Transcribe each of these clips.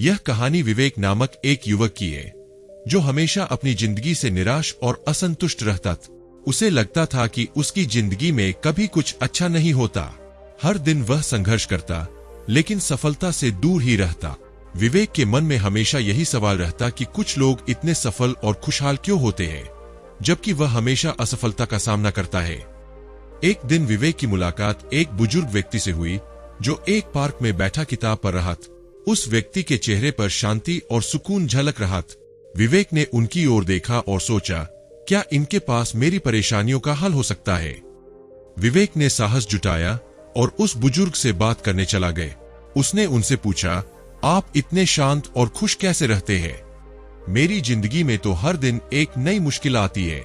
यह कहानी विवेक नामक एक युवक की है जो हमेशा अपनी जिंदगी से निराश और असंतुष्ट रहता था। उसे लगता था कि उसकी जिंदगी में कभी कुछ अच्छा नहीं होता। हर दिन वह संघर्ष करता लेकिन सफलता से दूर ही रहता। विवेक के मन में हमेशा यही सवाल रहता कि कुछ लोग इतने सफल और खुशहाल क्यों होते हैं जबकि वह हमेशा असफलता का सामना करता है। एक दिन विवेक की मुलाकात एक बुजुर्ग व्यक्ति से हुई जो एक पार्क में बैठा किताब पढ़ रहा था। उस व्यक्ति के चेहरे पर शांति और सुकून झलक रहा था। विवेक ने उनकी ओर देखा और सोचा, क्या इनके पास मेरी परेशानियों का हल हो सकता है। विवेक ने साहस जुटाया और उस बुजुर्ग से बात करने चला गए। उसने उनसे पूछा, आप इतने शांत और खुश कैसे रहते हैं? मेरी जिंदगी में तो हर दिन एक नई मुश्किल आती है।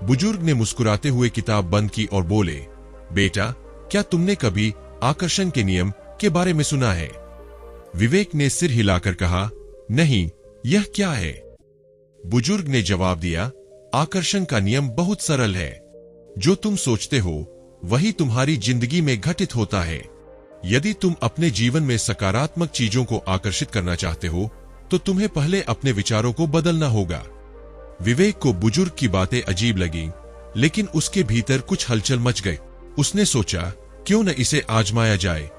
बुजुर्ग ने मुस्कुराते हुए किताब बंद की और बोले, बेटा, क्या तुमने कभी आकर्षण के नियम के बारे में सुना है? विवेक ने सिर हिलाकर कहा, नहीं, यह क्या है? बुजुर्ग ने जवाब दिया, आकर्षण का नियम बहुत सरल है। जो तुम सोचते हो वही तुम्हारी जिंदगी में घटित होता है। यदि तुम अपने जीवन में सकारात्मक चीजों को आकर्षित करना चाहते हो तो तुम्हें पहले अपने विचारों को बदलना होगा। विवेक को बुजुर्ग की बातें अजीब लगी लेकिन उसके भीतर कुछ हलचल मच गई। उसने सोचा, क्यों न इसे आजमाया जाए।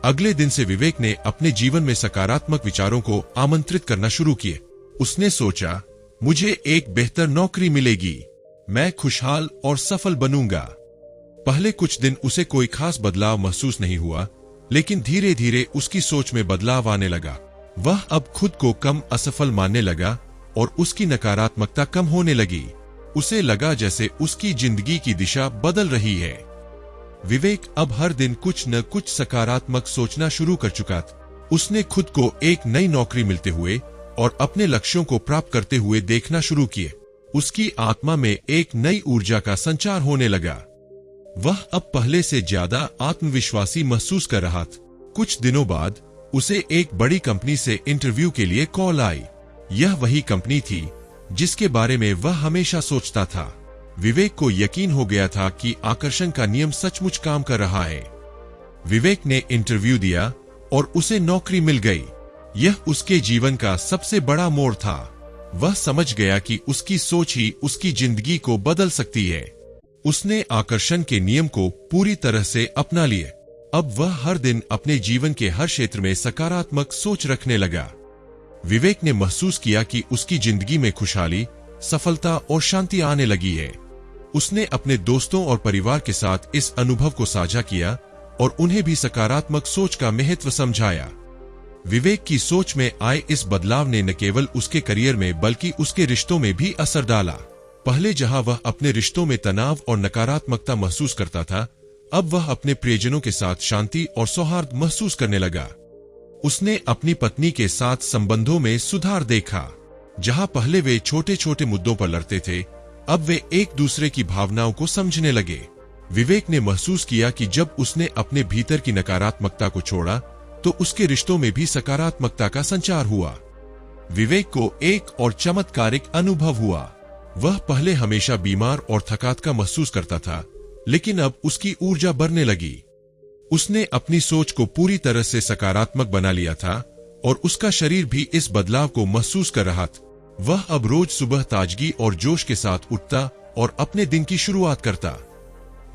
अगले दिन से विवेक ने अपने जीवन में सकारात्मक विचारों को आमंत्रित करना शुरू किए। उसने सोचा, मुझे एक बेहतर नौकरी मिलेगी, मैं खुशहाल और सफल बनूंगा। पहले कुछ दिन उसे कोई खास बदलाव महसूस नहीं हुआ लेकिन धीरे धीरे उसकी सोच में बदलाव आने लगा। वह अब खुद को कम असफल मानने लगा और उसकी नकारात्मकता कम होने लगी। उसे लगा जैसे उसकी जिंदगी की दिशा बदल रही है। विवेक अब हर दिन कुछ न कुछ सकारात्मक सोचना शुरू कर चुका था। उसने खुद को एक नई नौकरी मिलते हुए और अपने लक्ष्यों को प्राप्त करते हुए देखना शुरू किए। उसकी आत्मा में एक नई ऊर्जा का संचार होने लगा। वह अब पहले से ज्यादा आत्मविश्वासी महसूस कर रहा था। कुछ दिनों बाद उसे एक बड़ी कंपनी से इंटरव्यू के लिए कॉल आई। यह वही कंपनी थी जिसके बारे में वह हमेशा सोचता था। विवेक को यकीन हो गया था कि आकर्षण का नियम सचमुच काम कर रहा है। विवेक ने इंटरव्यू दिया और उसे नौकरी मिल गई। यह उसके जीवन का सबसे बड़ा मोड़ था। वह समझ गया कि उसकी सोच ही उसकी जिंदगी को बदल सकती है। उसने आकर्षण के नियम को पूरी तरह से अपना लिए। अब वह हर दिन अपने जीवन के हर क्षेत्र में सकारात्मक सोच रखने लगा। विवेक ने महसूस किया कि उसकी जिंदगी में खुशहाली, सफलता और शांति आने लगी है। उसने अपने दोस्तों और परिवार के साथ इस अनुभव को साझा किया और उन्हें भी सकारात्मक सोच का महत्व समझाया। विवेक की सोच में आए इस बदलाव ने न केवल उसके करियर में बल्कि उसके रिश्तों में भी असर डाला। पहले जहां वह अपने रिश्तों में तनाव और नकारात्मकता महसूस करता था, अब वह अपने प्रियजनों के साथ शांति और सौहार्द महसूस करने लगा। उसने अपनी पत्नी के साथ संबंधों में सुधार देखा। जहां पहले वे छोटे छोटे मुद्दों पर लड़ते थे, अब वे एक दूसरे की भावनाओं को समझने लगे। विवेक ने महसूस किया कि जब उसने अपने भीतर की नकारात्मकता को छोड़ा तो उसके रिश्तों में भी सकारात्मकता का संचार हुआ। विवेक को एक और चमत्कारिक अनुभव हुआ। वह पहले हमेशा बीमार और थकान का महसूस करता था, लेकिन अब उसकी ऊर्जा बढ़ने लगी। उसने अपनी सोच को पूरी तरह से सकारात्मक बना लिया था और उसका शरीर भी इस बदलाव को महसूस कर रहा था। वह अब रोज सुबह ताजगी और जोश के साथ उठता और अपने दिन की शुरुआत करता।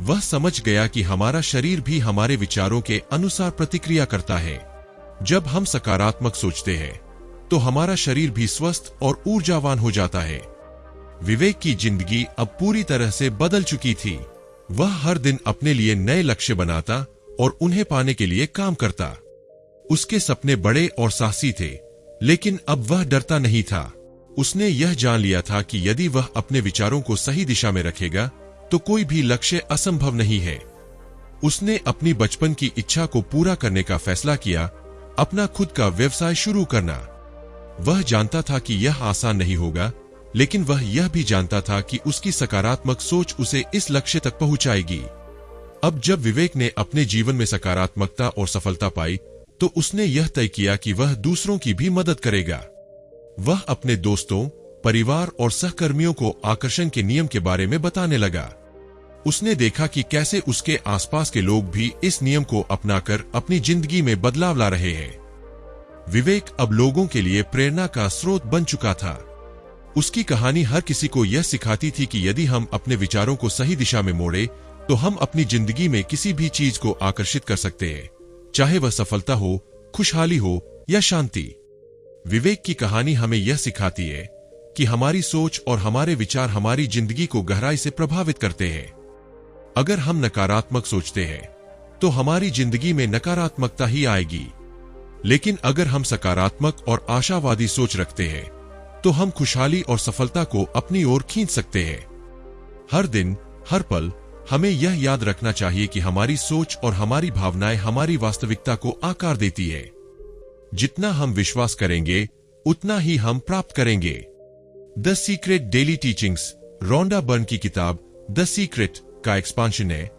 वह समझ गया कि हमारा शरीर भी हमारे विचारों के अनुसार प्रतिक्रिया करता है। जब हम सकारात्मक सोचते हैं तो हमारा शरीर भी स्वस्थ और ऊर्जावान हो जाता है। विवेक की जिंदगी अब पूरी तरह से बदल चुकी थी। वह हर दिन अपने लिए नए लक्ष्य बनाता और उन्हें पाने के लिए काम करता। उसके सपने बड़े और साहसी थे, लेकिन अब वह डरता नहीं था। उसने यह जान लिया था कि यदि वह अपने विचारों को सही दिशा में रखेगा तो कोई भी लक्ष्य असंभव नहीं है। उसने अपनी बचपन की इच्छा को पूरा करने का फैसला किया, अपना खुद का व्यवसाय शुरू करना। वह जानता था कि यह आसान नहीं होगा, लेकिन वह यह भी जानता था कि उसकी सकारात्मक सोच उसे इस लक्ष्य तक पहुंचाएगी। अब जब विवेक ने अपने जीवन में सकारात्मकता और सफलता पाई तो उसने यह तय किया कि वह दूसरों की भी मदद करेगा। वह अपने दोस्तों, परिवार और सहकर्मियों को आकर्षण के नियम के बारे में बताने लगा। उसने देखा कि कैसे उसके आसपास के लोग भी इस नियम को अपनाकर अपनी जिंदगी में बदलाव ला रहे हैं। विवेक अब लोगों के लिए प्रेरणा का स्रोत बन चुका था। उसकी कहानी हर किसी को यह सिखाती थी कि यदि हम अपने विचारों को सही दिशा में मोड़े तो हम अपनी जिंदगी में किसी भी चीज को आकर्षित कर सकते हैं, चाहे वह सफलता हो, खुशहाली हो या शांति। विवेक की कहानी हमें यह सिखाती है कि हमारी सोच और हमारे विचार हमारी जिंदगी को गहराई से प्रभावित करते हैं। अगर हम नकारात्मक सोचते हैं तो हमारी जिंदगी में नकारात्मकता ही आएगी, लेकिन अगर हम सकारात्मक और आशावादी सोच रखते हैं तो हम खुशहाली और सफलता को अपनी ओर खींच सकते हैं। हर दिन, हर पल हमें यह याद रखना चाहिए कि हमारी सोच और हमारी भावनाएं हमारी वास्तविकता को आकार देती है। जितना हम विश्वास करेंगे उतना ही हम प्राप्त करेंगे। The secret daily teachings Rhonda Byrne की किताब द सीक्रेट का एक्सपांशन है,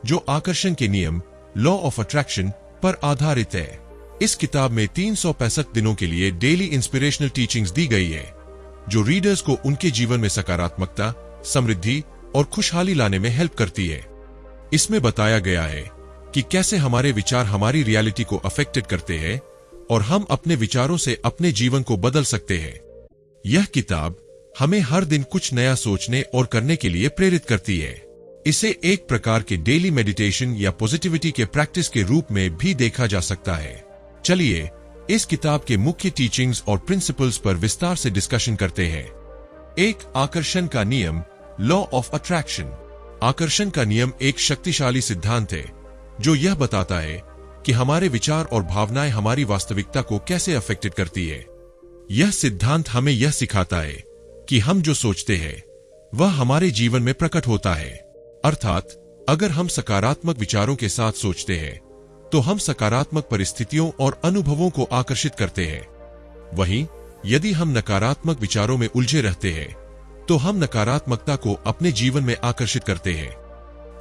जो आकर्षण के नियम लॉ ऑफ अट्रैक्शन पर आधारित है। इस किताब में 365 दिनों के लिए डेली इंस्पिरेशनल टीचिंग्स दी गई है, जो रीडर्स को उनके जीवन में सकारात्मकता, समृद्धि और खुशहाली लाने में हेल्प करती है। इसमें बताया गया है कि कैसे हमारे विचार हमारी रियलिटी को अफेक्टेड करते हैं और हम अपने विचारों से अपने जीवन को बदल सकते हैं। यह किताब हमें हर दिन कुछ नया सोचने और करने के लिए प्रेरित करती है। इसे एक प्रकार के डेली मेडिटेशन या पॉजिटिविटी के प्रैक्टिस के रूप में भी देखा जा सकता है। चलिए इस किताब के मुख्य टीचिंग्स और प्रिंसिपल्स पर विस्तार से डिस्कशन करते हैं। एक, आकर्षण का नियम लॉ ऑफ अट्रैक्शन। आकर्षण का नियम एक शक्तिशाली सिद्धांत है जो यह बताता है कि हमारे विचार और भावनाएं हमारी वास्तविकता को कैसे अफेक्टेड करती है। यह सिद्धांत हमें यह सिखाता है कि हम जो सोचते हैं वह हमारे जीवन में प्रकट होता है। अर्थात अगर हम सकारात्मक विचारों के साथ सोचते हैं तो हम सकारात्मक परिस्थितियों और अनुभवों को आकर्षित करते हैं। वहीं यदि हम नकारात्मक विचारों में उलझे रहते हैं तो हम नकारात्मकता को अपने जीवन में आकर्षित करते हैं।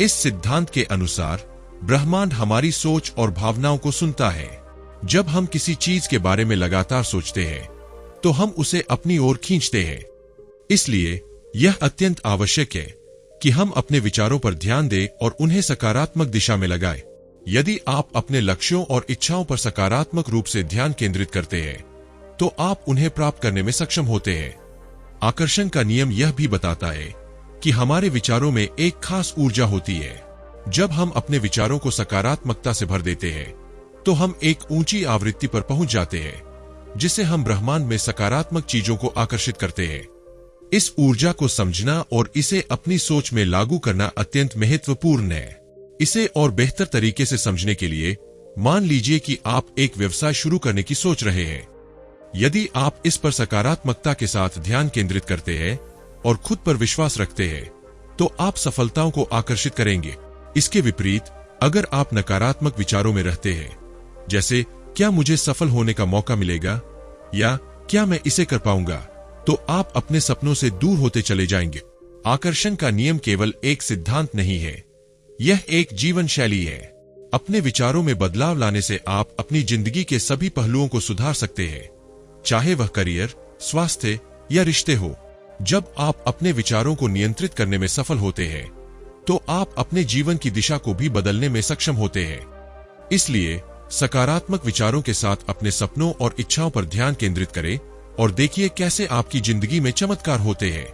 इस सिद्धांत के अनुसार ब्रह्मांड हमारी सोच और भावनाओं को सुनता है। जब हम किसी चीज के बारे में लगातार सोचते हैं तो हम उसे अपनी ओर खींचते हैं। इसलिए यह अत्यंत आवश्यक है कि हम अपने विचारों पर ध्यान दें और उन्हें सकारात्मक दिशा में लगाएं। यदि आप अपने लक्ष्यों और इच्छाओं पर सकारात्मक रूप से ध्यान केंद्रित करते हैं तो आप उन्हें प्राप्त करने में सक्षम होते हैं। आकर्षण का नियम यह भी बताता है कि हमारे विचारों में एक खास ऊर्जा होती है। जब हम अपने विचारों को सकारात्मकता से भर देते हैं तो हम एक ऊंची आवृत्ति पर पहुंच जाते हैं, जिससे हम ब्रह्मांड में सकारात्मक चीजों को आकर्षित करते हैं। इस ऊर्जा को समझना और इसे अपनी सोच में लागू करना अत्यंत महत्वपूर्ण है। इसे और बेहतर तरीके से समझने के लिए मान लीजिए कि आप एक व्यवसाय शुरू करने की सोच रहे हैं। यदि आप इस पर सकारात्मकता के साथ ध्यान केंद्रित करते हैं और खुद पर विश्वास रखते हैं तो आप सफलताओं को आकर्षित करेंगे। इसके विपरीत, अगर आप नकारात्मक विचारों में रहते हैं, जैसे क्या मुझे सफल होने का मौका मिलेगा या क्या मैं इसे कर पाऊंगा, तो आप अपने सपनों से दूर होते चले जाएंगे। आकर्षण का नियम केवल एक सिद्धांत नहीं है, यह एक जीवन शैली है। अपने विचारों में बदलाव लाने से आप अपनी जिंदगी के सभी पहलुओं को सुधार सकते हैं, चाहे वह करियर, स्वास्थ्य या रिश्ते हो। जब आप अपने विचारों को नियंत्रित करने में सफल होते हैं तो आप अपने जीवन की दिशा को भी बदलने में सक्षम होते हैं। इसलिए सकारात्मक विचारों के साथ अपने सपनों और इच्छाओं पर ध्यान केंद्रित करें और देखिए कैसे आपकी जिंदगी में चमत्कार होते हैं।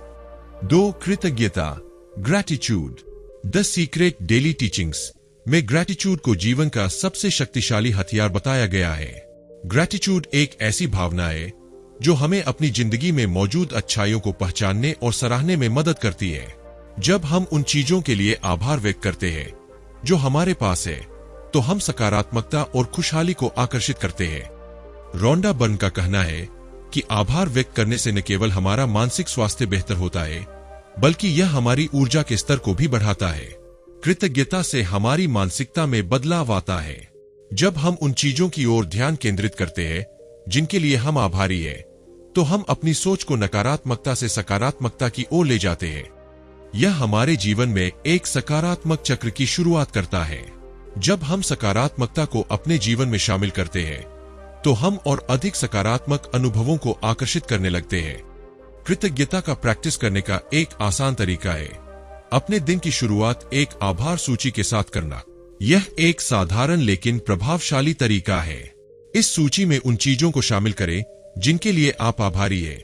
2, कृतज्ञता gratitude. The secret daily teachings में ग्रैटिट्यूड को जीवन का सबसे शक्तिशाली हथियार बताया गया है। ग्रैटिट्यूड एक ऐसी भावना है जो हमें अपनी जिंदगी में मौजूद अच्छाइयों को पहचानने और सराहने में मदद करती है। जब हम उन चीजों के लिए आभार व्यक्त करते हैं जो हमारे पास है तो हम सकारात्मकता और खुशहाली को आकर्षित करते हैं। रोंडा बर्न का कहना है कि आभार व्यक्त करने से न केवल हमारा मानसिक स्वास्थ्य बेहतर होता है, बल्कि यह हमारी ऊर्जा के स्तर को भी बढ़ाता है। कृतज्ञता से हमारी मानसिकता में बदलाव आता है। जब हम उन चीजों की ओर ध्यान केंद्रित करते हैं जिनके लिए हम आभारी हैं, तो हम अपनी सोच को नकारात्मकता से सकारात्मकता की ओर ले जाते हैं। यह हमारे जीवन में एक सकारात्मक चक्र की शुरुआत करता है। जब हम सकारात्मकता को अपने जीवन में शामिल करते हैं तो हम और अधिक सकारात्मक अनुभवों को आकर्षित करने लगते हैं। कृतज्ञता का प्रैक्टिस करने का एक आसान तरीका है अपने दिन की शुरुआत एक आभार सूची के साथ करना। यह एक साधारण लेकिन प्रभावशाली तरीका है। इस सूची में उन चीजों को शामिल करें जिनके लिए आप आभारी हैं,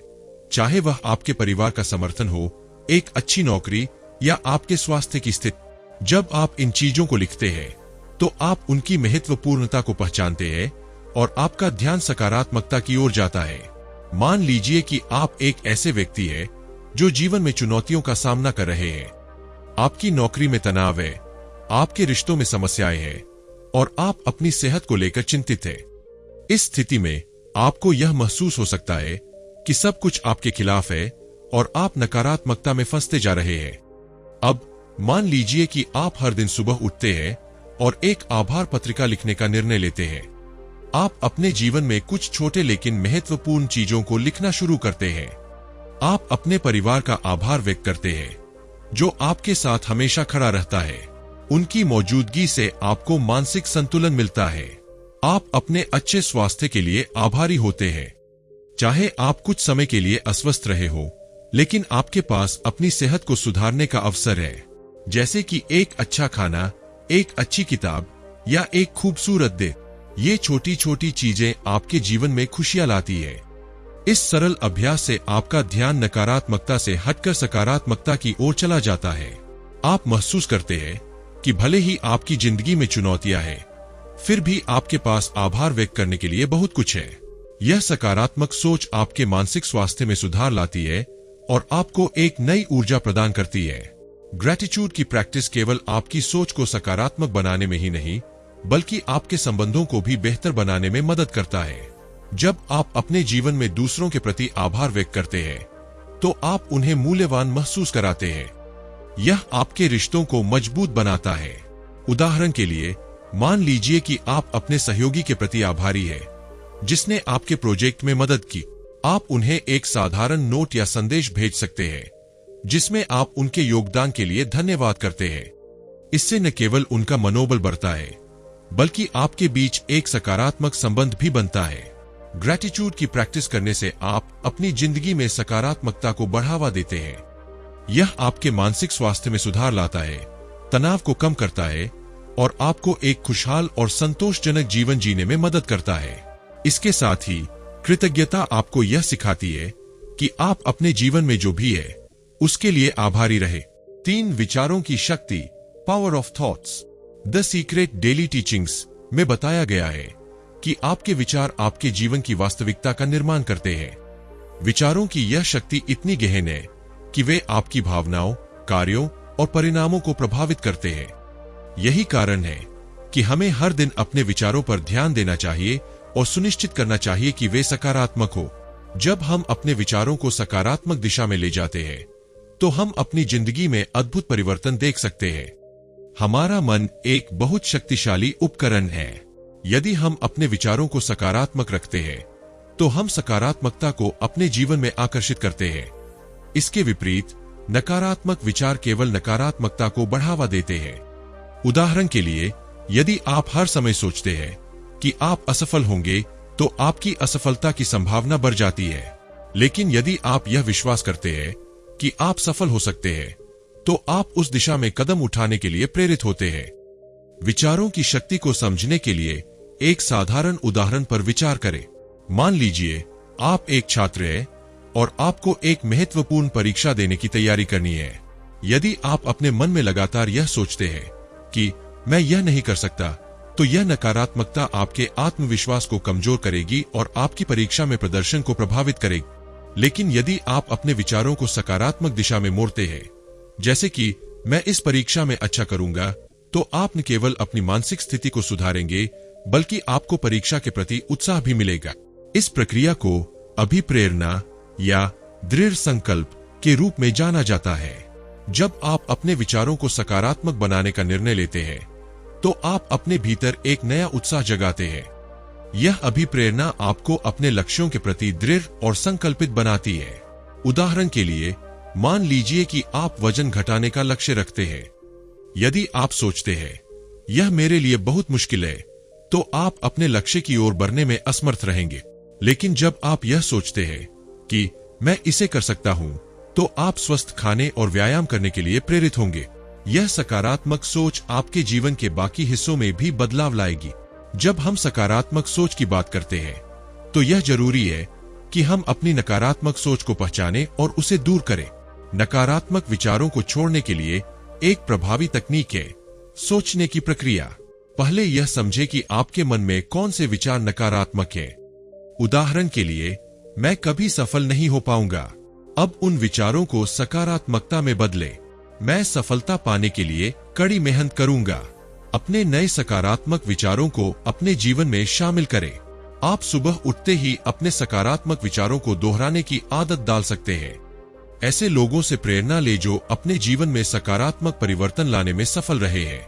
चाहे वह आपके परिवार का समर्थन हो, एक अच्छी नौकरी या आपके स्वास्थ्य की स्थिति। जब आप इन चीजों को लिखते हैं तो आप उनकी महत्वपूर्णता को पहचानते हैं और आपका ध्यान सकारात्मकता की ओर जाता है। मान लीजिए कि आप एक ऐसे व्यक्ति हैं जो जीवन में चुनौतियों का सामना कर रहे हैं। आपकी नौकरी में तनाव है, आपके रिश्तों में समस्याएं हैं और आप अपनी सेहत को लेकर चिंतित हैं। इस स्थिति में आपको यह महसूस हो सकता है कि सब कुछ आपके खिलाफ है और आप नकारात्मकता में फंसते जा रहे हैं। अब मान लीजिए कि आप हर दिन सुबह उठते हैं और एक आभार पत्रिका लिखने का निर्णय लेते हैं। आप अपने जीवन में कुछ छोटे लेकिन महत्वपूर्ण चीजों को लिखना शुरू करते हैं। आप अपने परिवार का आभार व्यक्त करते हैं, जो आपके साथ हमेशा खड़ा रहता है। उनकी मौजूदगी से आपको मानसिक संतुलन मिलता है। आप अपने अच्छे स्वास्थ्य के लिए आभारी होते हैं। चाहे आप कुछ समय के लिए अस्वस्थ रहे हो, लेकिन आपके पास अपनी सेहत को सुधारने का अवसर है, जैसे कि एक अच्छा खाना, एक अच्छी किताब या एक खूबसूरत दिन। ये छोटी छोटी चीजें आपके जीवन में खुशियां लाती है। इस सरल अभ्यास से आपका ध्यान नकारात्मकता से हटकर सकारात्मकता की ओर चला जाता है। आप महसूस करते हैं कि भले ही आपकी जिंदगी में चुनौतियां हैं, फिर भी आपके पास आभार व्यक्त करने के लिए बहुत कुछ है। यह सकारात्मक सोच आपके मानसिक स्वास्थ्य में सुधार लाती है और आपको एक नई ऊर्जा प्रदान करती है। ग्रैटिट्यूड की प्रैक्टिस केवल आपकी सोच को सकारात्मक बनाने में ही नहीं, बल्कि आपके संबंधों को भी बेहतर बनाने में मदद करता है। जब आप अपने जीवन में दूसरों के प्रति आभार व्यक्त करते हैं, तो आप उन्हें मूल्यवान महसूस कराते हैं। यह आपके रिश्तों को मजबूत बनाता है। उदाहरण के लिए, मान लीजिए कि आप अपने सहयोगी के प्रति आभारी हैं, जिसने आपके प्रोजेक्ट में मदद की। आप उन्हें एक साधारण नोट या संदेश भेज सकते हैं, जिसमें आप उनके योगदान के लिए धन्यवाद करते हैं। इससे न केवल उनका मनोबल बढ़ता है, बल्कि आपके बीच एक सकारात्मक संबंध भी बनता है। ग्रैटिट्यूड की प्रैक्टिस करने से आप अपनी जिंदगी में सकारात्मकता को बढ़ावा देते हैं। यह आपके मानसिक स्वास्थ्य में सुधार लाता है, तनाव को कम करता है और आपको एक खुशहाल और संतोषजनक जीवन जीने में मदद करता है। इसके साथ ही कृतज्ञता आपको यह सिखाती है कि आप अपने जीवन में जो भी है, उसके लिए आभारी रहे। 3 विचारों की शक्ति, power of thoughts. The secret daily teachings में बताया गया है कि आपके विचार आपके जीवन की वास्तविकता का निर्माण करते हैं। विचारों की यह शक्ति इतनी गहन है कि वे आपकी भावनाओं, कार्यों और परिणामों को प्रभावित करते हैं। यही कारण है कि हमें हर दिन अपने विचारों पर ध्यान देना चाहिए और सुनिश्चित करना चाहिए कि वे सकारात्मक हो। जब हम अपने विचारों को सकारात्मक दिशा में ले जाते हैं, तो हम अपनी जिंदगी में अद्भुत परिवर्तन देख सकते हैं। हमारा मन एक बहुत शक्तिशाली उपकरण है। यदि हम अपने विचारों को सकारात्मक रखते हैं, तो हम सकारात्मकता को अपने जीवन में आकर्षित करते हैं। इसके विपरीत नकारात्मक विचार केवल नकारात्मकता को बढ़ावा देते हैं। उदाहरण के लिए, यदि आप हर समय सोचते हैं कि आप असफल होंगे, तो आपकी असफलता की संभावना बढ़ जाती है। लेकिन यदि आप यह विश्वास करते हैं कि आप सफल हो सकते हैं, तो आप उस दिशा में कदम उठाने के लिए प्रेरित होते हैं। विचारों की शक्ति को समझने के लिए एक साधारण उदाहरण पर विचार करें। मान लीजिए आप एक छात्र हैं और आपको एक महत्वपूर्ण परीक्षा देने की तैयारी करनी है। यदि आप अपने मन में लगातार यह सोचते हैं कि मैं यह नहीं कर सकता, तो यह नकारात्मकता आपके आत्मविश्वास को कमजोर करेगी और आपकी परीक्षा में प्रदर्शन को प्रभावित करेगी। लेकिन यदि आप अपने विचारों को सकारात्मक दिशा में मोड़ते हैं, जैसे कि मैं इस परीक्षा में अच्छा करूंगा, तो आप न केवल अपनी मानसिक स्थिति को सुधारेंगे, बल्कि आपको परीक्षा के प्रति उत्साह भी मिलेगा। इस प्रक्रिया को अभिप्रेरणा या दृढ़ संकल्प के रूप में जाना जाता है। जब आप अपने विचारों को सकारात्मक बनाने का निर्णय लेते हैं, तो आप अपने भीतर एक नया उत्साह जगाते हैं। यह अभिप्रेरणा आपको अपने लक्ष्यों के प्रति दृढ़ और संकल्पित बनाती है। उदाहरण के लिए, मान लीजिए कि आप वजन घटाने का लक्ष्य रखते हैं। यदि आप सोचते हैं, यह मेरे लिए बहुत मुश्किल है, तो आप अपने लक्ष्य की ओर बढ़ने में असमर्थ रहेंगे। लेकिन जब आप यह सोचते हैं कि मैं इसे कर सकता हूं, तो आप स्वस्थ खाने और व्यायाम करने के लिए प्रेरित होंगे। यह सकारात्मक सोच आपके जीवन के बाकी हिस्सों में भी बदलाव लाएगी। जब हम सकारात्मक सोच की बात करते हैं तो यह जरूरी है कि हम अपनी नकारात्मक सोच को पहचानें और उसे दूर करें। नकारात्मक विचारों को छोड़ने के लिए एक प्रभावी तकनीक है सोचने की प्रक्रिया। पहले यह समझे कि आपके मन में कौन से विचार नकारात्मक है। उदाहरण के लिए, मैं कभी सफल नहीं हो पाऊंगा। अब उन विचारों को सकारात्मकता में बदले। मैं सफलता पाने के लिए कड़ी मेहनत करूंगा। अपने नए सकारात्मक विचारों को अपने जीवन में शामिल करें। आप सुबह उठते ही अपने सकारात्मक विचारों को दोहराने की आदत डाल सकते हैं। ऐसे लोगों से प्रेरणा ले जो अपने जीवन में सकारात्मक परिवर्तन लाने में सफल रहे हैं।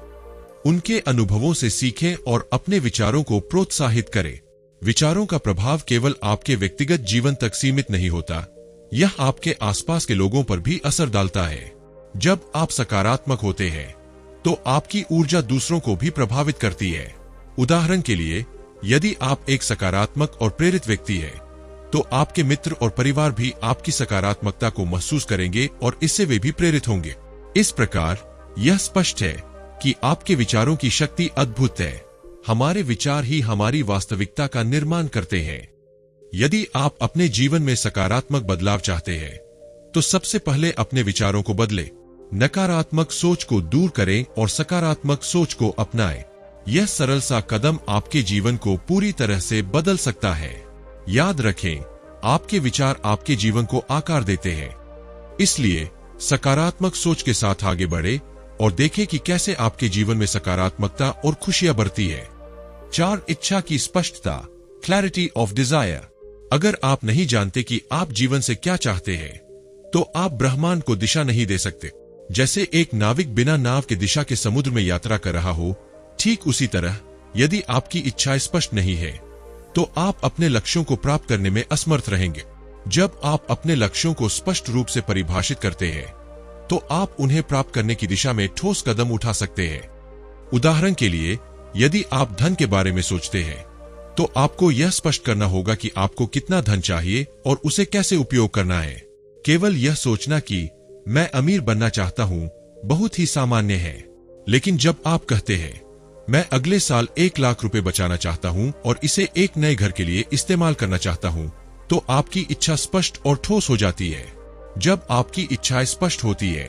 उनके अनुभवों से सीखें और अपने विचारों को प्रोत्साहित करें। विचारों का प्रभाव केवल आपके व्यक्तिगत जीवन तक सीमित नहीं होता, यह आपके आसपास के लोगों पर भी असर डालता है। जब आप सकारात्मक होते हैं तो आपकी ऊर्जा दूसरों को भी प्रभावित करती है। उदाहरण के लिए, यदि आप एक सकारात्मक और प्रेरित व्यक्ति हैं, तो आपके मित्र और परिवार भी आपकी सकारात्मकता को महसूस करेंगे और इससे वे भी प्रेरित होंगे। इस प्रकार यह स्पष्ट है कि आपके विचारों की शक्ति अद्भुत है। हमारे विचार ही हमारी वास्तविकता का निर्माण करते हैं। यदि आप अपने जीवन में सकारात्मक बदलाव चाहते हैं, तो सबसे पहले अपने विचारों को बदलें। नकारात्मक सोच को दूर करें और सकारात्मक सोच को अपनाएं। यह सरल सा कदम आपके जीवन को पूरी तरह से बदल सकता है। याद रखें, आपके विचार आपके जीवन को आकार देते हैं। इसलिए सकारात्मक सोच के साथ आगे बढ़े और देखें कि कैसे आपके जीवन में सकारात्मकता और खुशियां बढ़ती है। 4. इच्छा की स्पष्टता, क्लैरिटी ऑफ डिजायर। अगर आप नहीं जानते कि आप जीवन से क्या चाहते हैं, तो आप ब्रह्मांड को दिशा नहीं दे सकते। जैसे एक नाविक बिना नाव के दिशा के समुद्र में यात्रा कर रहा हो, ठीक उसी तरह यदि आपकी इच्छा स्पष्ट नहीं है, तो आप अपने लक्ष्यों को प्राप्त करने में असमर्थ रहेंगे। जब आप अपने लक्ष्यों को स्पष्ट रूप से परिभाषित करते हैं, तो आप उन्हें प्राप्त करने की दिशा में ठोस कदम उठा सकते हैं। उदाहरण के लिए, यदि आप धन के बारे में सोचते हैं, तो आपको यह स्पष्ट करना होगा कि आपको कितना धन चाहिए और उसे कैसे उपयोग करना है। केवल यह सोचना कि मैं अमीर बनना चाहता हूं बहुत ही सामान्य है। लेकिन जब आप कहते हैं, मैं अगले साल 1 लाख रुपए बचाना चाहता हूं और इसे एक नए घर के लिए इस्तेमाल करना चाहता हूं, तो आपकी इच्छा स्पष्ट और ठोस हो जाती है। जब आपकी इच्छा स्पष्ट होती है,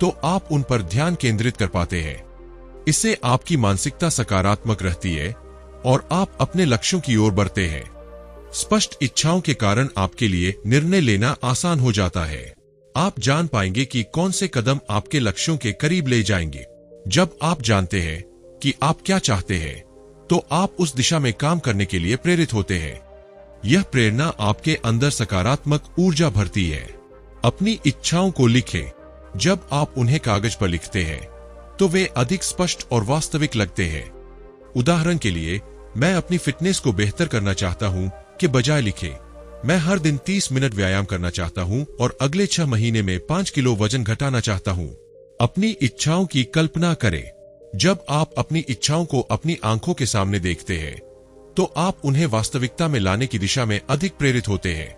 तो आप उन पर ध्यान केंद्रित कर पाते हैं। इससे आपकी मानसिकता सकारात्मक रहती है और आप अपने लक्ष्यों की ओर बढ़ते हैं। स्पष्ट इच्छाओं के कारण आपके लिए निर्णय लेना आसान हो जाता है। आप जान पाएंगे कि कौन से कदम आपके लक्ष्यों के करीब ले जाएंगे। जब आप जानते हैं कि आप क्या चाहते हैं, तो आप उस दिशा में काम करने के लिए प्रेरित होते हैं। यह प्रेरणा आपके अंदर सकारात्मक ऊर्जा भरती है। अपनी इच्छाओं को लिखें। जब आप उन्हें कागज पर लिखते हैं, तो वे अधिक स्पष्ट और वास्तविक लगते हैं। उदाहरण के लिए, मैं अपनी फिटनेस को बेहतर करना चाहता हूं के बजाय लिखें, मैं हर दिन 30 मिनट व्यायाम करना चाहता हूं और अगले 6 महीने में 5 किलो वजन घटाना चाहता हूं। अपनी इच्छाओं की कल्पना करें। जब आप अपनी इच्छाओं को अपनी आंखों के सामने देखते हैं, तो आप उन्हें वास्तविकता में लाने की दिशा में अधिक प्रेरित होते हैं।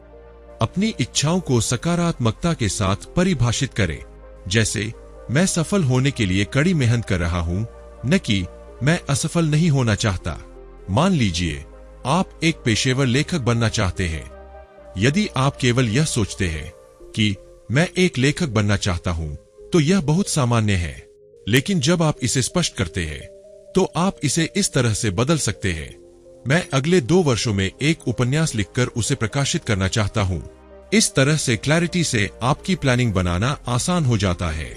अपनी इच्छाओं को सकारात्मकता के साथ परिभाषित करें। जैसे, मैं सफल होने के लिए कड़ी मेहनत कर रहा हूं, न कि मैं असफल नहीं होना चाहता। मान लीजिए, आप एक पेशेवर लेखक बनना चाहते हैं। यदि आप केवल यह सोचते हैं कि मैं एक लेखक बनना चाहता हूं, तो यह बहुत सामान्य है। लेकिन जब आप इसे स्पष्ट करते हैं, तो आप इसे इस तरह से बदल सकते हैं, मैं अगले 2 वर्षों में एक उपन्यास लिखकर उसे प्रकाशित करना चाहता हूं। इस तरह से क्लैरिटी से आपकी प्लानिंग बनाना आसान हो जाता है।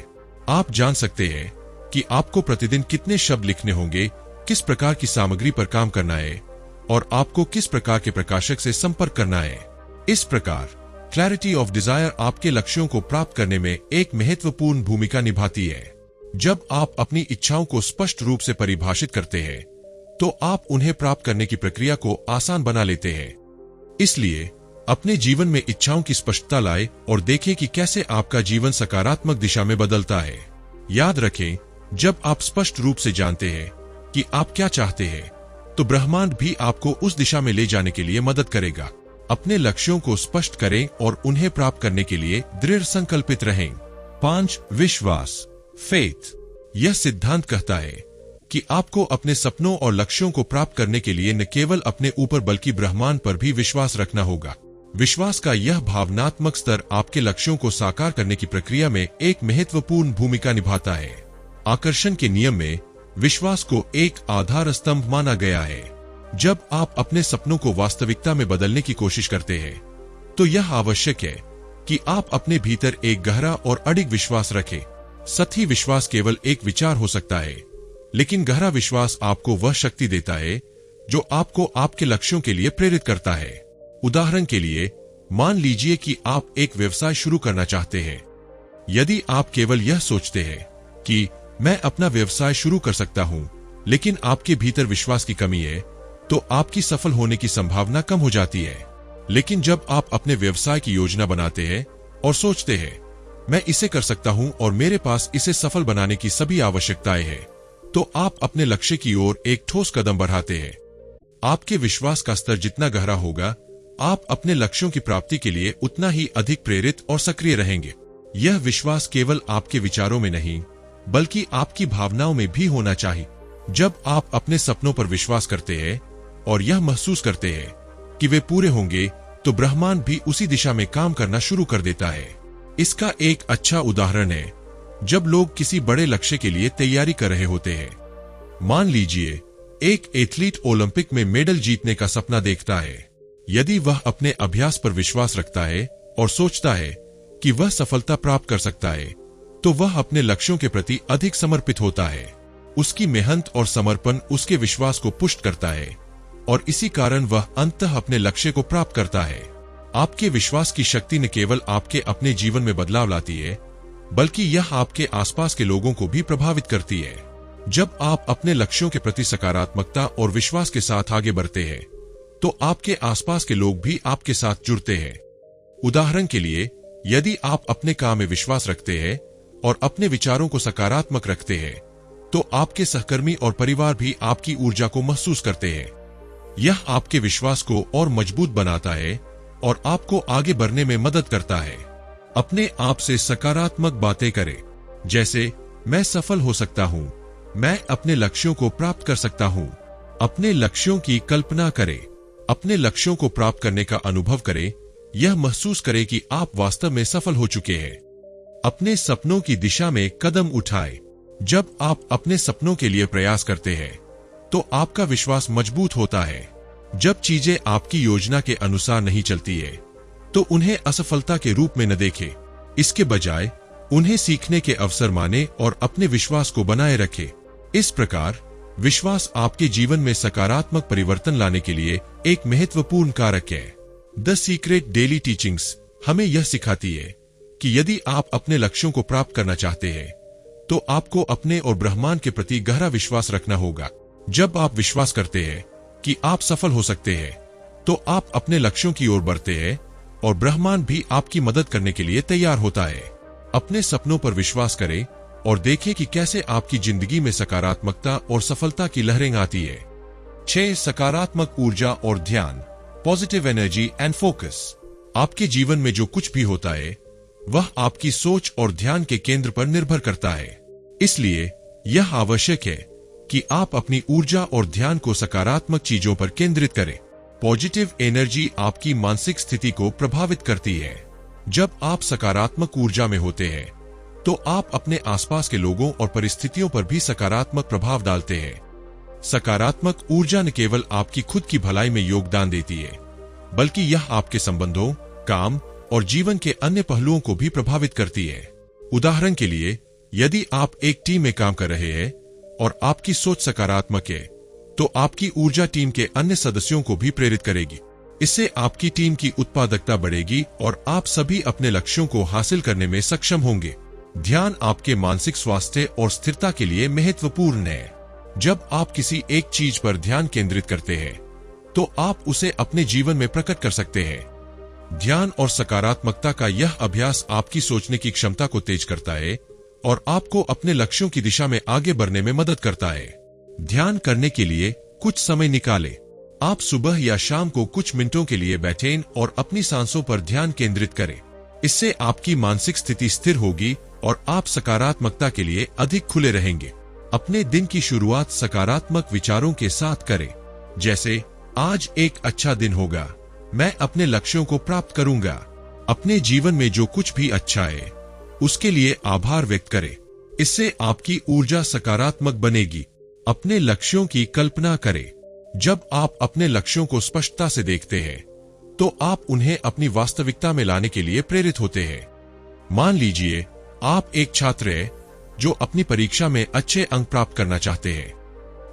आप जान सकते हैं कि आपको प्रतिदिन कितने शब्द लिखने होंगे, किस प्रकार की सामग्री पर काम करना है और आपको किस प्रकार के प्रकाशक से संपर्क करना है। इस प्रकार क्लैरिटी ऑफ डिजायर आपके लक्ष्यों को प्राप्त करने में एक महत्वपूर्ण भूमिका निभाती है। जब आप अपनी इच्छाओं को स्पष्ट रूप से परिभाषित करते हैं, तो आप उन्हें प्राप्त करने की प्रक्रिया को आसान बना लेते हैं। इसलिए अपने जीवन में इच्छाओं की स्पष्टता लाएं और देखें कि कैसे आपका जीवन सकारात्मक दिशा में बदलता है। याद रखें, जब आप स्पष्ट रूप से जानते हैं कि आप क्या चाहते हैं, तो ब्रह्मांड भी आपको उस दिशा में ले जाने के लिए मदद करेगा। अपने लक्ष्यों को स्पष्ट करें और उन्हें प्राप्त करने के लिए दृढ़ संकल्पित रहें। 5. विश्वास, फेथ। यह सिद्धांत कहता है कि आपको अपने सपनों और लक्ष्यों को प्राप्त करने के लिए न केवल अपने ऊपर बल्कि ब्रह्मांड पर भी विश्वास रखना होगा। विश्वास का यह भावनात्मक स्तर आपके लक्ष्यों को साकार करने की प्रक्रिया में एक महत्वपूर्ण भूमिका निभाता है। आकर्षण के नियम में विश्वास को एक आधार स्तंभ माना गया है। जब आप अपने सपनों को वास्तविकता में बदलने की कोशिश करते हैं, तो यह आवश्यक है कि आप अपने भीतर एक गहरा और अडिग विश्वास रखें। सतही विश्वास केवल एक विचार हो सकता है, लेकिन गहरा विश्वास आपको वह शक्ति देता है जो आपको आपके लक्ष्यों के लिए प्रेरित करता है। उदाहरण के लिए, मान लीजिए कि आप एक व्यवसाय शुरू करना चाहते हैं। यदि आप केवल यह सोचते हैं कि मैं अपना व्यवसाय शुरू कर सकता हूं, लेकिन आपके भीतर विश्वास की कमी है, तो आपकी सफल होने की संभावना कम हो जाती है। लेकिन जब आप अपने व्यवसाय की योजना बनाते हैं और सोचते हैं, मैं इसे कर सकता हूं और मेरे पास इसे सफल बनाने की सभी आवश्यकताएं हैं, तो आप अपने लक्ष्य की ओर एक ठोस कदम बढ़ाते हैं। आपके विश्वास का स्तर जितना गहरा होगा, आप अपने लक्ष्यों की प्राप्ति के लिए उतना ही अधिक प्रेरित और सक्रिय रहेंगे। यह विश्वास केवल आपके विचारों में नहीं, बल्कि आपकी भावनाओं में भी होना चाहिए। जब आप अपने सपनों पर विश्वास करते हैं और यह महसूस करते हैं कि वे पूरे होंगे, तो ब्रह्मांड भी उसी दिशा में काम करना शुरू कर देता है। इसका एक अच्छा उदाहरण है जब लोग किसी बड़े लक्ष्य के लिए तैयारी कर रहे होते हैं। मान लीजिए एक एथलीट ओलंपिक में मेडल जीतने का सपना देखता है। यदि वह अपने अभ्यास पर विश्वास रखता है और सोचता है कि वह सफलता प्राप्त कर सकता है, तो वह अपने लक्ष्यों के प्रति अधिक समर्पित होता है। उसकी मेहनत और समर्पण उसके विश्वास को पुष्ट करता है और इसी कारण वह अंततः अपने लक्ष्य को प्राप्त करता है। आपके विश्वास की शक्ति न केवल आपके अपने जीवन में बदलाव लाती है, बल्कि यह आपके आसपास के लोगों को भी प्रभावित करती है। जब आप अपने लक्ष्यों के प्रति सकारात्मकता और विश्वास के साथ आगे बढ़ते हैं, तो आपके आसपास के लोग भी आपके साथ जुड़ते हैं। उदाहरण के लिए, यदि आप अपने काम में विश्वास रखते हैं और अपने विचारों को सकारात्मक रखते हैं, तो आपके सहकर्मी और परिवार भी आपकी ऊर्जा को महसूस करते हैं। यह आपके विश्वास को और मजबूत बनाता है और आपको आगे बढ़ने में मदद करता है। अपने आप से सकारात्मक बातें करें, जैसे मैं सफल हो सकता हूं, मैं अपने लक्ष्यों को प्राप्त कर सकता हूं। अपने लक्ष्यों की कल्पना करें, अपने लक्ष्यों को प्राप्त करने का अनुभव करें, यह महसूस करें कि आप वास्तव में सफल हो चुके हैं। अपने सपनों की दिशा में कदम उठाएं। जब आप अपने सपनों के लिए प्रयास करते हैं, तो आपका विश्वास मजबूत होता है। जब चीजें आपकी योजना के अनुसार नहीं चलती है, तो उन्हें असफलता के रूप में न देखें। इसके बजाय उन्हें सीखने के अवसर माने और अपने विश्वास को बनाए रखें। इस प्रकार विश्वास आपके जीवन में सकारात्मक परिवर्तन लाने के लिए एक महत्वपूर्ण कारक है। द सीक्रेट डेली टीचिंग्स हमें यह सिखाती है कि यदि आप अपने लक्ष्यों को प्राप्त करना चाहते हैं, तो आपको अपने और ब्रह्मांड के प्रति गहरा विश्वास रखना होगा। जब आप विश्वास करते हैं कि आप सफल हो सकते हैं, तो आप अपने लक्ष्यों की ओर बढ़ते हैं और ब्रह्मांड भी आपकी मदद करने के लिए तैयार होता है। अपने सपनों पर विश्वास करें और देखें कि कैसे आपकी जिंदगी में सकारात्मकता और सफलता की लहरें आती है। 6. सकारात्मक ऊर्जा और ध्यान, पॉजिटिव एनर्जी एंड फोकस। आपके जीवन में जो कुछ भी होता है, वह आपकी सोच और ध्यान के केंद्र पर निर्भर करता है। इसलिए यह आवश्यक है कि आप अपनी ऊर्जा और ध्यान को सकारात्मक चीजों पर केंद्रित करें। पॉजिटिव एनर्जी आपकी मानसिक स्थिति को प्रभावित करती है। जब आप सकारात्मक ऊर्जा में होते हैं, तो आप अपने आसपास के लोगों और परिस्थितियों पर भी सकारात्मक प्रभाव डालते हैं। सकारात्मक ऊर्जा न केवल आपकी खुद की भलाई में योगदान देती है, बल्कि यह आपके संबंधों, काम और जीवन के अन्य पहलुओं को भी प्रभावित करती है। उदाहरण के लिए, यदि आप एक टीम में काम कर रहे हैं और आपकी सोच सकारात्मक है, तो आपकी ऊर्जा टीम के अन्य सदस्यों को भी प्रेरित करेगी। इससे आपकी टीम की उत्पादकता बढ़ेगी और आप सभी अपने लक्ष्यों को हासिल करने में सक्षम होंगे। ध्यान आपके मानसिक स्वास्थ्य और स्थिरता के लिए महत्वपूर्ण है। जब आप किसी एक चीज पर ध्यान केंद्रित करते हैं, तो आप उसे अपने जीवन में प्रकट कर सकते हैं। ध्यान और सकारात्मकता का यह अभ्यास आपकी सोचने की क्षमता को तेज करता है और आपको अपने लक्ष्यों की दिशा में आगे बढ़ने में मदद करता है। ध्यान करने के लिए कुछ समय निकालें। आप सुबह या शाम को कुछ मिनटों के लिए बैठें और अपनी सांसों पर ध्यान केंद्रित करें। इससे आपकी मानसिक स्थिति स्थिर होगी और आप सकारात्मकता के लिए अधिक खुले रहेंगे। अपने दिन की शुरुआत सकारात्मक विचारों के साथ करें, जैसे आज एक अच्छा दिन होगा, मैं अपने लक्ष्यों को प्राप्त करूंगा। अपने जीवन में जो कुछ भी अच्छा है उसके लिए आभार व्यक्त करें। इससे आपकी ऊर्जा सकारात्मक बनेगी। अपने लक्ष्यों की कल्पना करें। जब आप अपने लक्ष्यों को स्पष्टता से देखते हैं तो आप उन्हें अपनी वास्तविकता में लाने के लिए प्रेरित होते हैं। मान लीजिए आप एक छात्र हैं जो अपनी परीक्षा में अच्छे अंक प्राप्त करना चाहते हैं।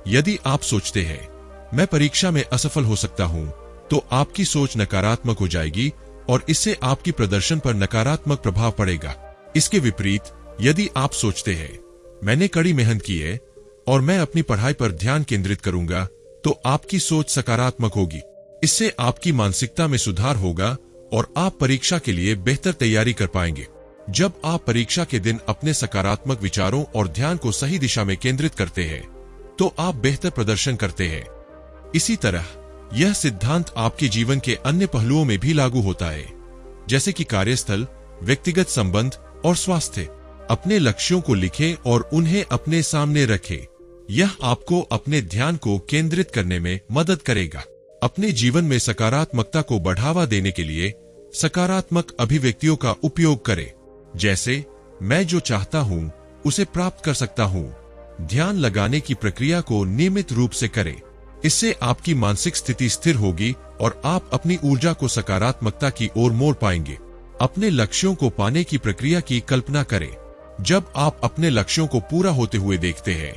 यदि आप सोचते हैं मैं परीक्षा में असफल हो सकता हूं, तो आपकी सोच नकारात्मक हो जाएगी और इससे आपकी प्रदर्शन पर नकारात्मक प्रभाव पड़ेगा। इसके विपरीत, यदि आप सोचते हैं मैंने कड़ी मेहनत की है और मैं अपनी पढ़ाई पर ध्यान केंद्रित करूंगा, तो आपकी सोच सकारात्मक होगी। इससे आपकी मानसिकता में सुधार होगा और आप परीक्षा के लिए बेहतर तैयारी कर पाएंगे। जब आप परीक्षा के दिन अपने सकारात्मक विचारों और ध्यान को सही दिशा में केंद्रित करते हैं, तो आप बेहतर प्रदर्शन करते हैं। इसी तरह यह सिद्धांत आपके जीवन के अन्य पहलुओं में भी लागू होता है, जैसे कि कार्यस्थल, व्यक्तिगत संबंध और स्वास्थ्य। अपने लक्ष्यों को लिखें और उन्हें अपने सामने रखें। यह आपको अपने ध्यान को केंद्रित करने में मदद करेगा। अपने जीवन में सकारात्मकता को बढ़ावा देने के लिए सकारात्मक अभिव्यक्तियों का उपयोग करें, जैसे मैं जो चाहता हूं उसे प्राप्त कर सकता हूं। ध्यान लगाने की प्रक्रिया को नियमित रूप से करें। इससे आपकी मानसिक स्थिति स्थिर होगी और आप अपनी ऊर्जा को सकारात्मकता की ओर मोड़ पाएंगे। अपने लक्ष्यों को पाने की प्रक्रिया की कल्पना करें। जब आप अपने लक्ष्यों को पूरा होते हुए देखते हैं,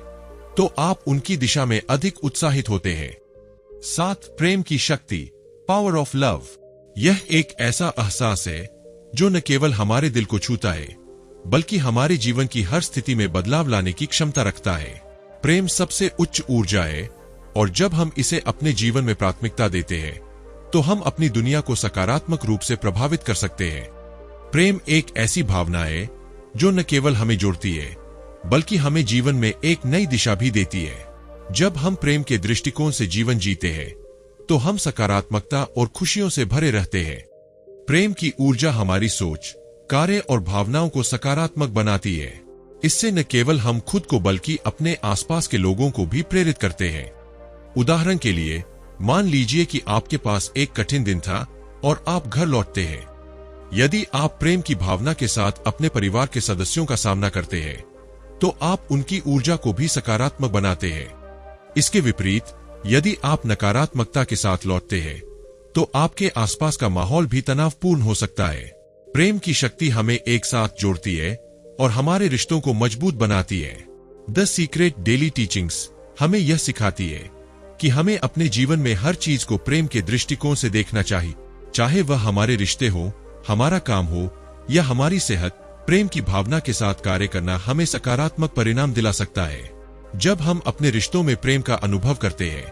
तो आप उनकी दिशा में अधिक उत्साहित होते हैं। 7. प्रेम की शक्ति, पावर ऑफ लव। यह एक ऐसा एहसास है जो न केवल हमारे दिल को छूता है, बल्कि हमारे जीवन की हर स्थिति में बदलाव लाने की क्षमता रखता है। प्रेम सबसे उच्च ऊर्जा है और जब हम इसे अपने जीवन में प्राथमिकता देते हैं, तो हम अपनी दुनिया को सकारात्मक रूप से प्रभावित कर सकते हैं। प्रेम एक ऐसी भावना है जो न केवल हमें जोड़ती है, बल्कि हमें जीवन में एक नई दिशा भी देती है। जब हम प्रेम के दृष्टिकोण से जीवन जीते हैं, तो हम सकारात्मकता और खुशियों से भरे रहते हैं। प्रेम की ऊर्जा हमारी सोच, कार्य और भावनाओं को सकारात्मक बनाती है। इससे न केवल हम खुद को बल्कि अपने आसपास के लोगों को भी प्रेरित करते हैं। उदाहरण के लिए, मान लीजिए कि आपके पास एक कठिन दिन था और आप घर लौटते हैं। यदि आप प्रेम की भावना के साथ अपने परिवार के सदस्यों का सामना करते हैं, तो आप उनकी ऊर्जा को भी सकारात्मक बनाते हैं। इसके विपरीत, यदि आप नकारात्मकता के साथ लौटते हैं, तो आपके आसपास का माहौल भी तनावपूर्ण हो सकता है। प्रेम की शक्ति हमें एक साथ जोड़ती है और हमारे रिश्तों को मजबूत बनाती है। द सीक्रेट डेली टीचिंग्स हमें यह सिखाती है कि हमें अपने जीवन में हर चीज को प्रेम के दृष्टिकोण से देखना चाहिए, चाहे वह हमारे रिश्ते हो, हमारा काम हो या हमारी सेहत। प्रेम की भावना के साथ कार्य करना हमें सकारात्मक परिणाम दिला सकता है। जब हम अपने रिश्तों में प्रेम का अनुभव करते हैं,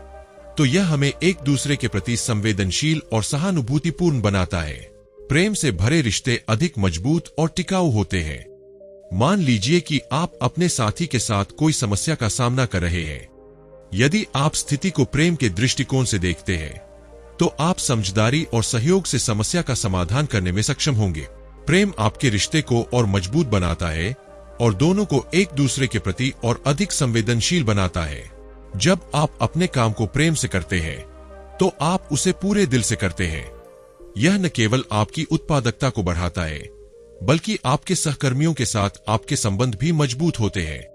तो यह हमें एक दूसरे के प्रति संवेदनशील और सहानुभूतिपूर्ण बनाता है। प्रेम से भरे रिश्ते अधिक मजबूत और टिकाऊ होते हैं। मान लीजिए कि आप अपने साथी के साथ कोई समस्या का सामना कर रहे हैं। यदि आप स्थिति को प्रेम के दृष्टिकोण से देखते हैं, तो आप समझदारी और सहयोग से समस्या का समाधान करने में सक्षम होंगे। प्रेम आपके रिश्ते को और मजबूत बनाता है और दोनों को एक दूसरे के प्रति और अधिक संवेदनशील बनाता है। जब आप अपने काम को प्रेम से करते हैं, तो आप उसे पूरे दिल से करते हैं। यह न केवल आपकी उत्पादकता को बढ़ाता है, बल्कि आपके सहकर्मियों के साथ आपके संबंध भी मजबूत होते हैं।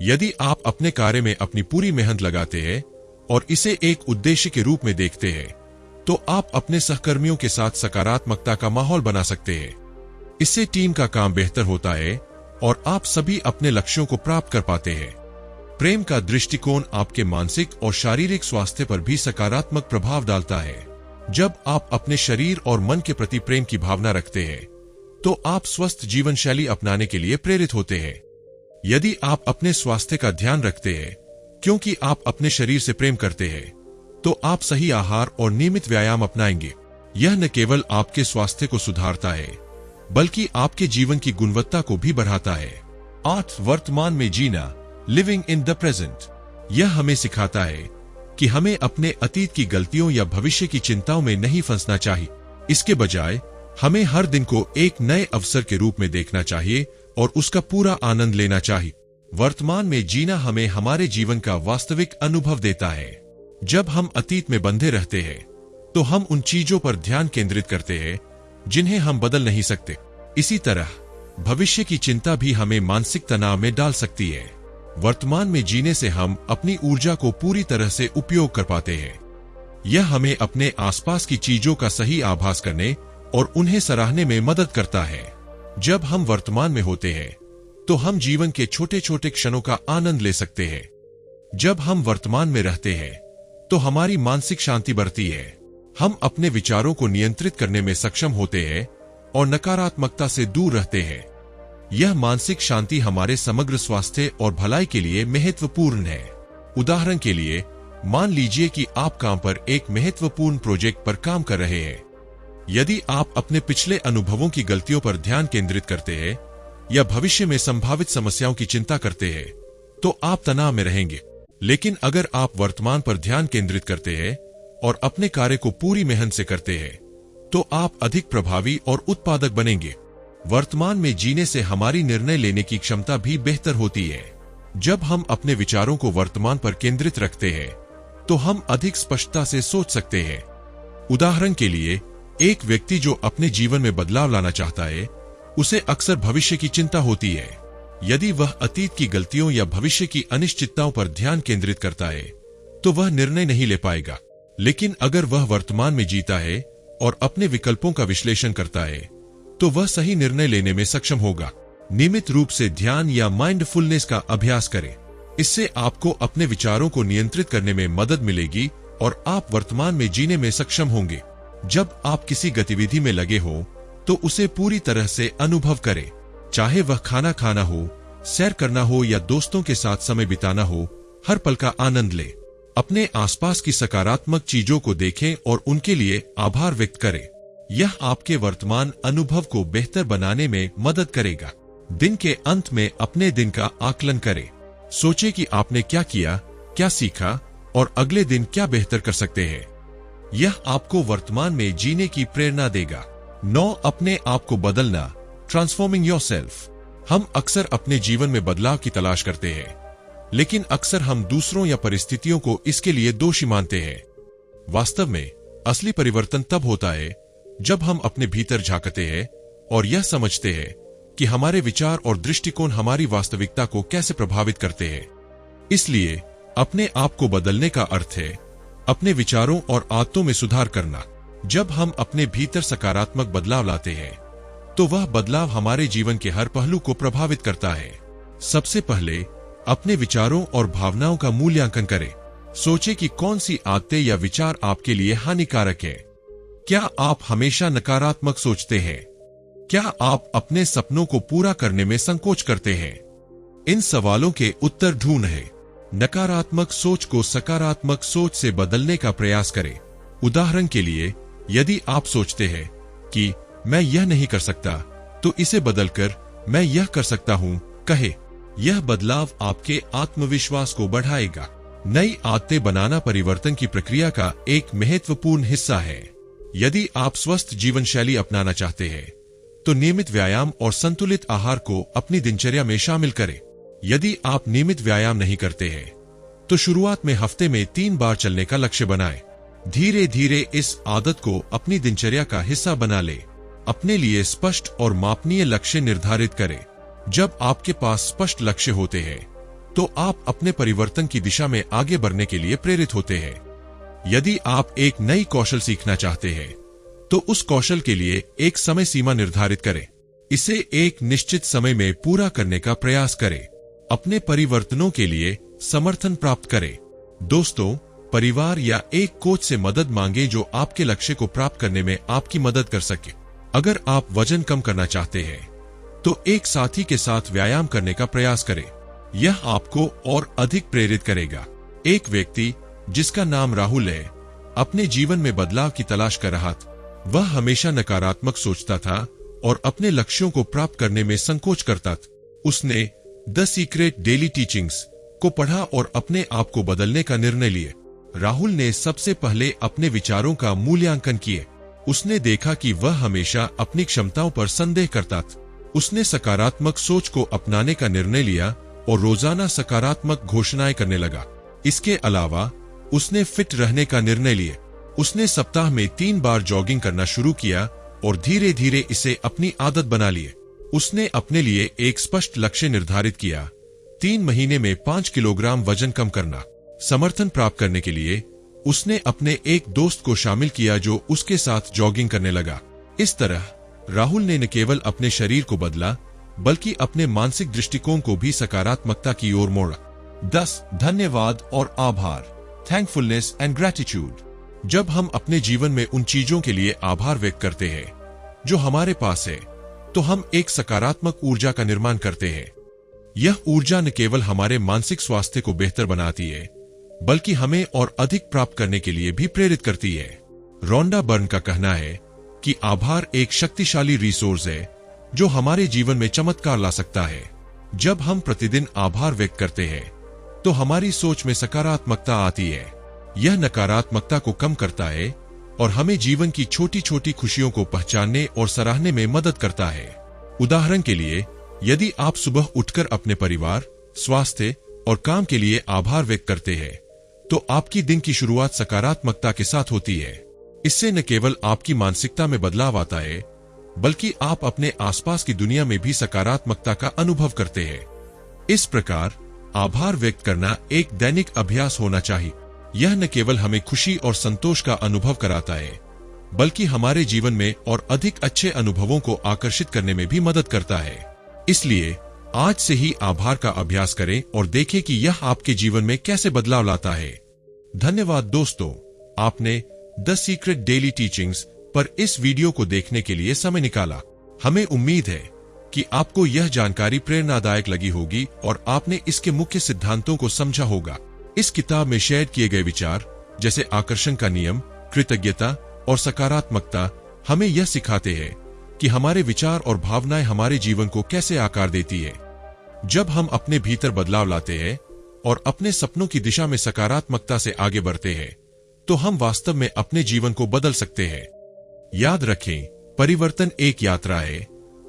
यदि आप अपने कार्य में अपनी पूरी मेहनत लगाते हैं और इसे एक उद्देश्य के रूप में देखते हैं, तो आप अपने सहकर्मियों के साथ सकारात्मकता का माहौल बना सकते हैं। इससे टीम का काम बेहतर होता है और आप सभी अपने लक्ष्यों को प्राप्त कर पाते हैं। प्रेम का दृष्टिकोण आपके मानसिक और शारीरिक स्वास्थ्य पर भी सकारात्मक प्रभाव डालता है। जब आप अपने शरीर और मन के प्रति प्रेम की भावना रखते हैं, तो आप स्वस्थ जीवन शैली अपनाने के लिए प्रेरित होते हैं। यदि आप अपने स्वास्थ्य का ध्यान रखते हैं, क्योंकि आप अपने शरीर से प्रेम करते हैं, तो आप सही आहार और नियमित व्यायाम अपनाएंगे। यह न केवल आपके स्वास्थ्य को सुधारता है, बल्कि आपके जीवन की गुणवत्ता को भी बढ़ाता है। 8. वर्तमान में जीना, लिविंग इन द प्रेजेंट। यह हमें सिखाता है कि हमें अपने अतीत की गलतियों या भविष्य की चिंताओं में नहीं फंसना चाहिए। इसके बजाय हमें हर दिन को एक नए अवसर के रूप में देखना चाहिए और उसका पूरा आनंद लेना चाहिए। वर्तमान में जीना हमें हमारे जीवन का वास्तविक अनुभव देता है। जब हम अतीत में बंधे रहते हैं तो हम उन चीजों पर ध्यान केंद्रित करते हैं जिन्हें हम बदल नहीं सकते। इसी तरह भविष्य की चिंता भी हमें मानसिक तनाव में डाल सकती है। वर्तमान में जीने से हम अपनी ऊर्जा को पूरी तरह से उपयोग कर पाते हैं। यह हमें अपने आसपास की चीजों का सही आभास करने और उन्हें सराहने में मदद करता है। जब हम वर्तमान में होते हैं तो हम जीवन के छोटे छोटे क्षणों का आनंद ले सकते हैं। जब हम वर्तमान में रहते हैं तो हमारी मानसिक शांति बढ़ती है। हम अपने विचारों को नियंत्रित करने में सक्षम होते हैं और नकारात्मकता से दूर रहते हैं। यह मानसिक शांति हमारे समग्र स्वास्थ्य और भलाई के लिए महत्वपूर्ण है। उदाहरण के लिए, मान लीजिए कि आप काम पर एक महत्वपूर्ण प्रोजेक्ट पर काम कर रहे हैं। यदि आप अपने पिछले अनुभवों की गलतियों पर ध्यान केंद्रित करते हैं या भविष्य में संभावित समस्याओं की चिंता करते हैं तो आप तनाव में रहेंगे। लेकिन अगर आप वर्तमान पर ध्यान केंद्रित करते हैं और अपने कार्य को पूरी मेहनत से करते हैं तो आप अधिक प्रभावी और उत्पादक बनेंगे। वर्तमान में जीने से हमारी निर्णय लेने की क्षमता भी बेहतर होती है। जब हम अपने विचारों को वर्तमान पर केंद्रित रखते हैं तो हम अधिक स्पष्टता से सोच सकते हैं। उदाहरण के लिए, एक व्यक्ति जो अपने जीवन में बदलाव लाना चाहता है उसे अक्सर भविष्य की चिंता होती है। यदि वह अतीत की गलतियों या भविष्य की अनिश्चितताओं पर ध्यान केंद्रित करता है तो वह निर्णय नहीं ले पाएगा। लेकिन अगर वह वर्तमान में जीता है और अपने विकल्पों का विश्लेषण करता है तो वह सही निर्णय लेने में सक्षम होगा। नियमित रूप से ध्यान या माइंडफुलनेस का अभ्यास करें। इससे आपको अपने विचारों को नियंत्रित करने में मदद मिलेगी और आप वर्तमान में जीने में सक्षम होंगे। जब आप किसी गतिविधि में लगे हो तो उसे पूरी तरह से अनुभव करें। चाहे वह खाना खाना हो, सैर करना हो या दोस्तों के साथ समय बिताना हो, हर पल का आनंद लें। अपने आसपास की सकारात्मक चीजों को देखें और उनके लिए आभार व्यक्त करें। यह आपके वर्तमान अनुभव को बेहतर बनाने में मदद करेगा। दिन के अंत में अपने दिन का आकलन करें। सोचें कि आपने क्या किया, क्या सीखा और अगले दिन क्या बेहतर कर सकते हैं। यह आपको वर्तमान में जीने की प्रेरणा देगा। 9. अपने आप को बदलना, ट्रांसफॉर्मिंग योरसेल्फ। हम अक्सर अपने जीवन में बदलाव की तलाश करते हैं, लेकिन अक्सर हम दूसरों या परिस्थितियों को इसके लिए दोषी मानते हैं। वास्तव में असली परिवर्तन तब होता है जब हम अपने भीतर झांकते हैं और यह समझते हैं कि हमारे विचार और दृष्टिकोण हमारी वास्तविकता को कैसे प्रभावित करते हैं। इसलिए अपने आप को बदलने का अर्थ है अपने विचारों और आदतों में सुधार करना। जब हम अपने भीतर सकारात्मक बदलाव लाते हैं तो वह बदलाव हमारे जीवन के हर पहलू को प्रभावित करता है। सबसे पहले अपने विचारों और भावनाओं का मूल्यांकन करें। सोचें कि कौन सी आदतें या विचार आपके लिए हानिकारक है। क्या आप हमेशा नकारात्मक सोचते हैं? क्या आप अपने सपनों को पूरा करने में संकोच करते हैं? इन सवालों के उत्तर ढूंढें। नकारात्मक सोच को सकारात्मक सोच से बदलने का प्रयास करें। उदाहरण के लिए, यदि आप सोचते हैं कि मैं यह नहीं कर सकता, तो इसे बदलकर मैं यह कर सकता हूं कहे। यह बदलाव आपके आत्मविश्वास को बढ़ाएगा। नई आदतें बनाना परिवर्तन की प्रक्रिया का एक महत्वपूर्ण हिस्सा है। यदि आप स्वस्थ जीवन शैली अपनाना चाहते हैं तो नियमित व्यायाम और संतुलित आहार को अपनी दिनचर्या में शामिल करें। यदि आप नियमित व्यायाम नहीं करते हैं तो शुरुआत में हफ्ते में 3 बार चलने का लक्ष्य बनाएं। धीरे धीरे इस आदत को अपनी दिनचर्या का हिस्सा बना लें। अपने लिए स्पष्ट और मापनीय लक्ष्य निर्धारित करें। जब आपके पास स्पष्ट लक्ष्य होते हैं तो आप अपने परिवर्तन की दिशा में आगे बढ़ने के लिए प्रेरित होते हैं। यदि आप एक नई कौशल सीखना चाहते हैं तो उस कौशल के लिए एक समय सीमा निर्धारित करें। इसे एक निश्चित समय में पूरा करने का प्रयास करें। अपने परिवर्तनों के लिए समर्थन प्राप्त करें। दोस्तों, परिवार या एक कोच से मदद मांगे जो आपके लक्ष्य को प्राप्त करने में आपकी मदद कर सके। अगर आप वजन कम करना चाहते हैं तो एक साथी के साथ व्यायाम करने का प्रयास करें। यह आपको और अधिक प्रेरित करेगा। एक व्यक्ति जिसका नाम राहुल है अपने जीवन में बदलाव की तलाश कर रहा था। वह हमेशा नकारात्मक सोचता था और अपने लक्ष्यों को प्राप्त करने में संकोच करता था। उसने द सीक्रेट डेली टीचिंग्स को पढ़ा और अपने आप को बदलने का निर्णय लिया। राहुल ने सबसे पहले अपने विचारों का मूल्यांकन किए। उसने देखा कि वह हमेशा अपनी क्षमताओं पर संदेह करता था। उसने सकारात्मक सोच को अपनाने का निर्णय लिया और रोजाना सकारात्मक घोषणाएं करने लगा। इसके अलावा उसने फिट रहने का निर्णय लिया। उसने सप्ताह में 3 बार जॉगिंग करना शुरू किया और धीरे धीरे इसे अपनी आदत बना लिए। उसने अपने लिए एक स्पष्ट लक्ष्य निर्धारित किया, 3 महीने में 5 किलोग्राम वजन कम करना। समर्थन प्राप्त करने के लिए उसने अपने एक दोस्त को शामिल किया जो उसके साथ जॉगिंग करने लगा। इस तरह राहुल ने न केवल अपने शरीर को बदला बल्कि अपने मानसिक दृष्टिकोण को भी सकारात्मकता की ओर मोड़ा। 10 धन्यवाद और आभार, थैंकफुलनेस एंड ग्रैटिट्यूड। जब हम अपने जीवन में उन चीजों के लिए आभार व्यक्त करते हैं जो हमारे पास है, तो हम एक सकारात्मक ऊर्जा का निर्माण करते हैं। यह ऊर्जा न केवल हमारे मानसिक स्वास्थ्य को बेहतर बनाती है बल्कि हमें और अधिक प्राप्त करने के लिए भी प्रेरित करती है। रोंडा बर्न का कहना है कि आभार एक शक्तिशाली रिसोर्स है जो हमारे जीवन में चमत्कार ला सकता है। जब हम प्रतिदिन आभार व्यक्त करते हैं तो हमारी सोच में सकारात्मकता आती है। यह नकारात्मकता को कम करता है और हमें जीवन की छोटी छोटी खुशियों को पहचानने और सराहने में मदद करता है। उदाहरण के लिए, यदि आप सुबह उठकर अपने परिवार, स्वास्थ्य और काम के लिए आभार व्यक्त करते हैं, तो आपकी दिन की शुरुआत सकारात्मकता के साथ होती है। इससे न केवल आपकी मानसिकता में बदलाव आता है बल्कि आप अपने आसपास की दुनिया में भी सकारात्मकता का अनुभव करते हैं। इस प्रकार आभार व्यक्त करना एक दैनिक अभ्यास होना चाहिए। यह न केवल हमें खुशी और संतोष का अनुभव कराता है बल्कि हमारे जीवन में और अधिक अच्छे अनुभवों को आकर्षित करने में भी मदद करता है। इसलिए आज से ही आभार का अभ्यास करें और देखें कि यह आपके जीवन में कैसे बदलाव लाता है। धन्यवाद दोस्तों, आपने द सीक्रेट डेली टीचिंग्स पर इस वीडियो को देखने के लिए समय निकाला। हमें उम्मीद है कि आपको यह जानकारी प्रेरणादायक लगी होगी और आपने इसके मुख्य सिद्धांतों को समझा होगा। इस किताब में शेयर किए गए विचार जैसे आकर्षण का नियम, कृतज्ञता और सकारात्मकता हमें यह सिखाते हैं कि हमारे विचार और भावनाएं हमारे जीवन को कैसे आकार देती है। जब हम अपने भीतर बदलाव लाते हैं और अपने सपनों की दिशा में सकारात्मकता से आगे बढ़ते हैं, तो हम वास्तव में अपने जीवन को बदल सकते हैं। याद रखें, परिवर्तन एक यात्रा है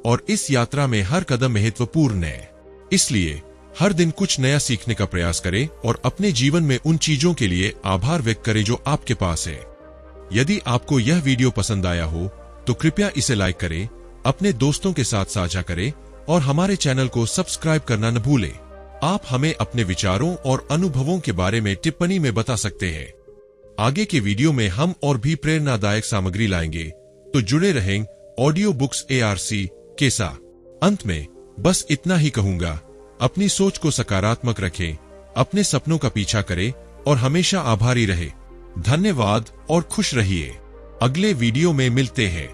और इस यात्रा में हर कदम महत्वपूर्ण है। इसलिए हर दिन कुछ नया सीखने का प्रयास करें और अपने जीवन में उन चीजों के लिए आभार व्यक्त करें जो आपके पास है। यदि आपको यह वीडियो पसंद आया हो तो कृपया इसे लाइक करें, अपने दोस्तों के साथ साझा करें और हमारे चैनल को सब्सक्राइब करना न भूलें। आप हमें अपने विचारों और अनुभवों के बारे में टिप्पणी में बता सकते हैं। आगे के वीडियो में हम और भी प्रेरणादायक सामग्री लाएंगे, तो जुड़े रहें ऑडियो बुक्स ARC के साथ। अंत में बस इतना ही कहूंगा, अपनी सोच को सकारात्मक रखें, अपने सपनों का पीछा करें और हमेशा आभारी रहे। धन्यवाद और खुश रहिए। अगले वीडियो में मिलते हैं।